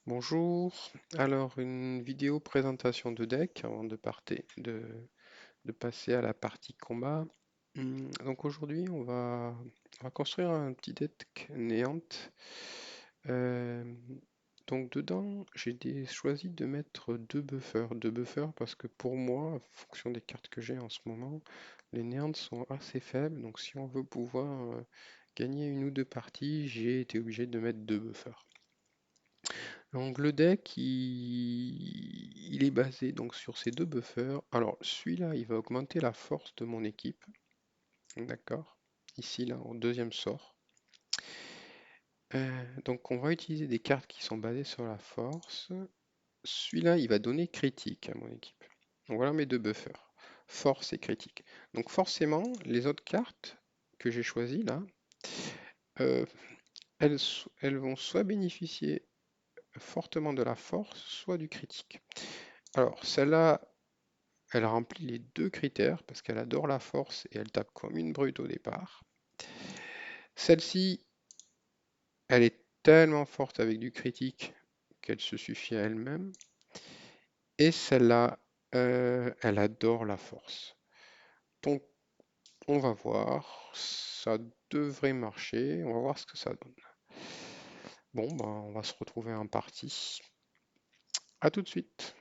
Bonjour, alors une vidéo présentation de deck avant de passer à la partie combat. Donc aujourd'hui on va construire un petit deck néant. Euh, donc dedans choisi de mettre deux buffers parce que pour moi, en fonction des cartes que j'ai en ce moment, les néants sont assez faibles. Donc si on veut pouvoir gagner une ou deux parties, j'ai été obligé de mettre deux buffers. Donc le deck, il est basé donc sur ces deux buffers. Alors celui-là, il va augmenter la force de mon équipe. D'accord? Ici, là, en deuxième sort. Donc on va utiliser des cartes qui sont basées sur la force. Celui-là, il va donner critique à mon équipe. Donc voilà mes deux buffers. Force et critique. Donc forcément, les autres cartes que j'ai choisies là, euh, elles vont soit bénéficier fortement de la force, soit du critique. Alors, celle-là, elle remplit les deux critères parce qu'elle adore la force et elle tape comme une brute au départ. Celle-ci, elle est tellement forte avec du critique qu'elle se suffit à elle-même. Et celle-là, elle adore la force. Donc, on va voir. Ça devrait marcher. On va voir ce que ça donne. Bon, ben, on va se retrouver en partie. À tout de suite.